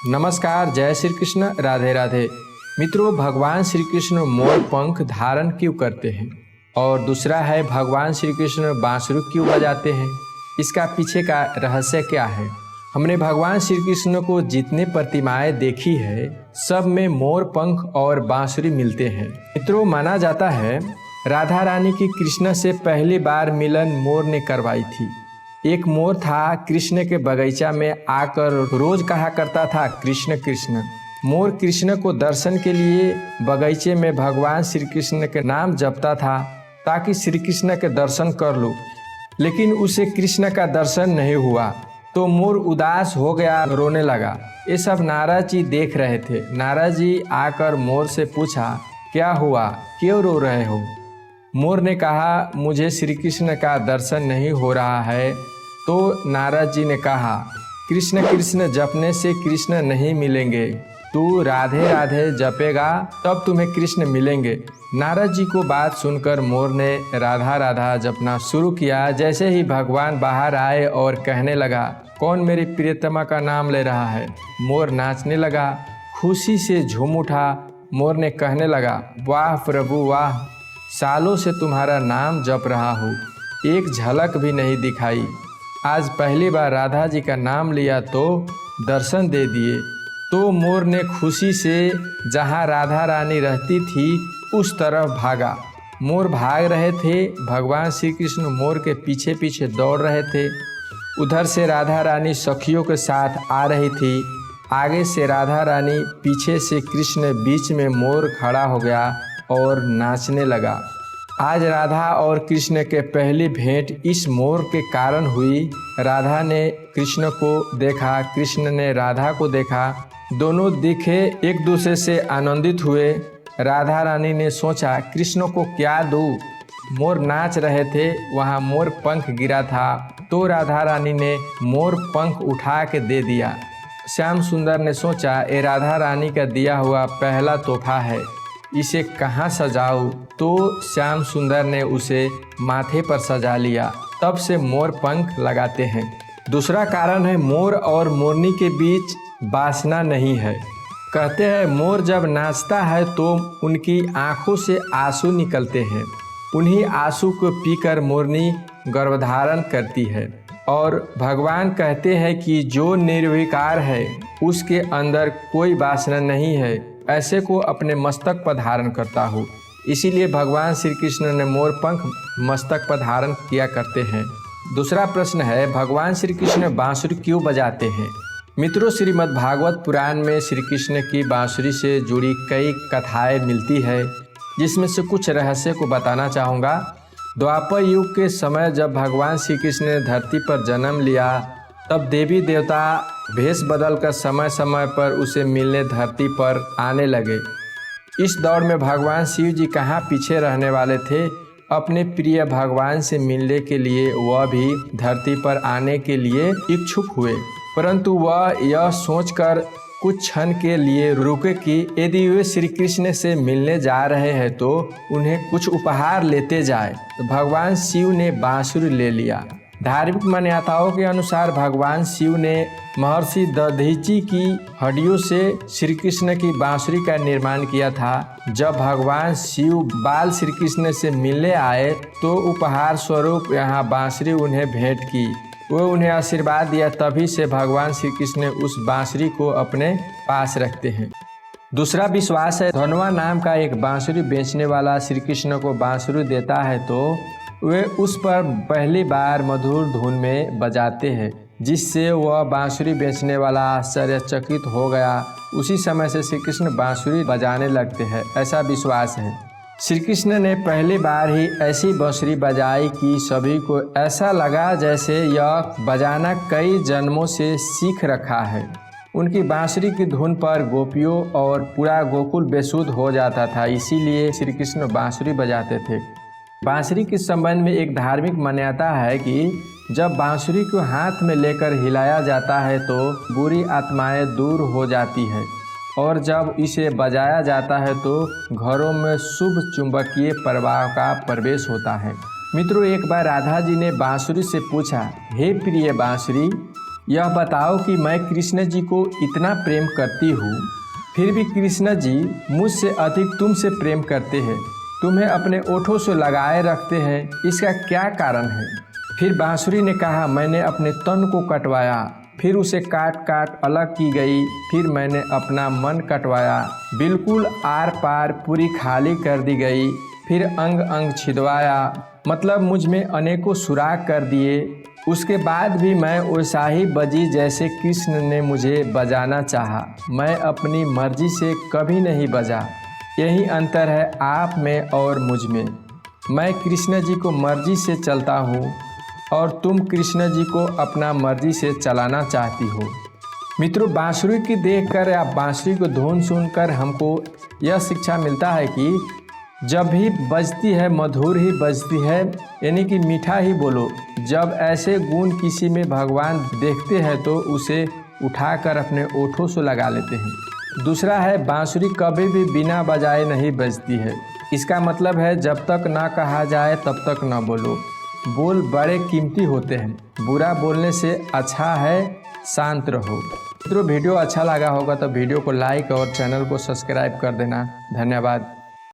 नमस्कार, जय श्री कृष्ण, राधे राधे। मित्रों, भगवान श्री कृष्ण मोर पंख धारण क्यों करते हैं? और दूसरा है, भगवान श्री कृष्ण बांसुरी क्यों बजाते हैं? इसका पीछे का रहस्य क्या है? हमने भगवान श्री कृष्ण को जितने प्रतिमाएं देखी है, सब में मोर पंख और बांसुरी मिलते हैं। मित्रों, माना जाता है राधा रानी की कृष्ण से पहली बार मिलन मोर ने करवाई थी। एक मोर था, कृष्ण के बगीचा में आकर रोज कहा करता था, कृष्ण कृष्ण। मोर कृष्ण को दर्शन के लिए बगीचे में भगवान श्री कृष्ण के नाम जपता था ताकि श्री कृष्ण के दर्शन कर लूं, लेकिन उसे कृष्ण का दर्शन नहीं हुआ तो मोर उदास हो गया, रोने लगा। ये सब नारद जी देख रहे थे। नारद जी आकर मोर से पूछा, क्या हुआ, क्यों रो रहे हो? मोर ने कहा, मुझे श्री कृष्ण का दर्शन नहीं हो रहा है। तो नारद जी ने कहा, कृष्ण कृष्ण जपने से कृष्ण नहीं मिलेंगे, तू राधे राधे जपेगा तब तुम्हें कृष्ण मिलेंगे। नारद जी को बात सुनकर मोर ने राधा राधा जपना शुरू किया। जैसे ही भगवान बाहर आए और कहने लगा, कौन मेरी प्रियतमा का नाम ले रहा है? मोर नाचने लगा, खुशी से झूम उठा। मोर ने कहने लगा, वाह प्रभु वाह, सालों से तुम्हारा नाम जप रहा हूँ, एक झलक भी नहीं दिखाई। आज पहली बार राधा जी का नाम लिया तो दर्शन दे दिए। तो मोर ने खुशी से जहाँ राधा रानी रहती थी उस तरफ भागा। मोर भाग रहे थे, भगवान श्री कृष्ण मोर के पीछे पीछे दौड़ रहे थे। उधर से राधा रानी सखियों के साथ आ रही थी। आगे से राधा रानी, पीछे से कृष्ण, बीच में मोर खड़ा हो गया और नाचने लगा। आज राधा और कृष्ण के पहली भेंट इस मोर के कारण हुई। राधा ने कृष्ण को देखा, कृष्ण ने राधा को देखा, दोनों दिखे, एक दूसरे से आनंदित हुए। राधा रानी ने सोचा, कृष्ण को क्या दूँ? मोर नाच रहे थे, वहाँ मोर पंख गिरा था, तो राधा रानी ने मोर पंख उठा के दे दिया। श्याम सुंदर ने सोचा, ये राधा रानी का दिया हुआ पहला तोहफा है, इसे कहाँ सजाऊं? तो श्याम सुंदर ने उसे माथे पर सजा लिया। तब से मोर पंख लगाते हैं। दूसरा कारण है, मोर और मोरनी के बीच वासना नहीं है। कहते हैं मोर जब नाचता है तो उनकी आंखों से आंसू निकलते हैं। उन्हीं आंसू को पीकर मोरनी गर्भधारण करती है। और भगवान कहते हैं कि जो निर्विकार है उसके अंदर कोई वासना नहीं है, ऐसे को अपने मस्तक पर धारण करता हूँ। इसीलिए भगवान श्री कृष्ण ने मोर पंख मस्तक पर धारण किया करते हैं। दूसरा प्रश्न है, भगवान श्री कृष्ण बांसुरी क्यों बजाते हैं? मित्रों, श्रीमद् भागवत पुराण में श्री कृष्ण की बांसुरी से जुड़ी कई कथाएं मिलती है, जिसमें से कुछ रहस्य को बताना चाहूँगा। द्वापर युग के समय जब भगवान श्री कृष्ण ने धरती पर जन्म लिया, तब देवी देवता भेष बदलकर समय समय पर उसे मिलने धरती पर आने लगे। इस दौर में भगवान शिव जी कहाँ पीछे रहने वाले थे। अपने प्रिय भगवान से मिलने के लिए वह भी धरती पर आने के लिए इच्छुक हुए, परंतु वह यह सोचकर कुछ क्षण के लिए रुके कि यदि वे श्री कृष्ण से मिलने जा रहे हैं तो उन्हें कुछ उपहार लेते जाए। तो भगवान शिव ने बांसुरी ले लिया। धार्मिक मान्यताओं के अनुसार भगवान शिव ने महर्षि दधीची की हड्डियों से श्री कृष्ण की बांसुरी का निर्माण किया था। जब भगवान शिव बाल श्री कृष्ण से मिलने आए तो उपहार स्वरूप यहाँ बांसुरी उन्हें भेंट की। वो उन्हें आशीर्वाद दिया। तभी से भगवान श्री कृष्ण उस बांसुरी को अपने पास रखते हैं। दूसरा विश्वास है, धनवा नाम का एक बांसुरी बेचने वाला श्री कृष्ण को बांसुरी देता है तो वे उस पर पहली बार मधुर धुन में बजाते हैं, जिससे वह बांसुरी बेचने वाला आश्चर्यचकित हो गया। उसी समय से श्री कृष्ण बांसुरी बजाने लगते हैं, ऐसा विश्वास है। श्री कृष्ण ने पहली बार ही ऐसी बांसुरी बजाई कि सभी को ऐसा लगा जैसे यह बजाना कई जन्मों से सीख रखा है। उनकी बांसुरी की धुन पर गोपियों और पूरा गोकुल बेसुध हो जाता था, इसीलिए श्री कृष्ण बांसुरी बजाते थे। बांसुरी के संबंध में एक धार्मिक मान्यता है कि जब बांसुरी को हाथ में लेकर हिलाया जाता है तो बुरी आत्माएं दूर हो जाती है, और जब इसे बजाया जाता है तो घरों में शुभ चुंबकीय प्रवाह का प्रवेश होता है। मित्रों, एक बार राधा जी ने बांसुरी से पूछा, हे प्रिय बांसुरी, यह बताओ कि मैं कृष्ण जी को इतना प्रेम करती हूँ, फिर भी कृष्ण जी मुझसे अधिक तुमसे प्रेम करते हैं, तुम्हें अपने ओठों से लगाए रखते हैं, इसका क्या कारण है? फिर बांसुरी ने कहा, मैंने अपने तन को कटवाया, फिर उसे काट काट अलग की गई, फिर मैंने अपना मन कटवाया, बिल्कुल आर पार पूरी खाली कर दी गई, फिर अंग अंग छिदवाया, मतलब मुझ में अनेकों सुराग कर दिए। उसके बाद भी मैं वैसा ही बजी जैसे कृष्ण ने मुझे बजाना चाहा। मैं अपनी मर्जी से कभी नहीं बजा। यही अंतर है आप में और मुझ में। मैं कृष्ण जी को मर्जी से चलता हूँ और तुम कृष्ण जी को अपना मर्जी से चलाना चाहती हो। मित्रों, बांसुरी की देखकर या बांसुरी को धुन सुनकर हमको यह शिक्षा मिलता है कि जब भी बजती है मधुर ही बजती है, यानी कि मीठा ही बोलो। जब ऐसे गुण किसी में भगवान देखते हैं तो उसे उठाकर अपने ओठों से लगा लेते हैं। दूसरा है, बांसुरी कभी भी बिना बजाए नहीं बजती है। इसका मतलब है जब तक ना कहा जाए तब तक ना बोलो। बोल बड़े कीमती होते हैं, बुरा बोलने से अच्छा है शांत रहो। मित्रों, वीडियो अच्छा लगा होगा तो वीडियो को लाइक और चैनल को सब्सक्राइब कर देना। धन्यवाद।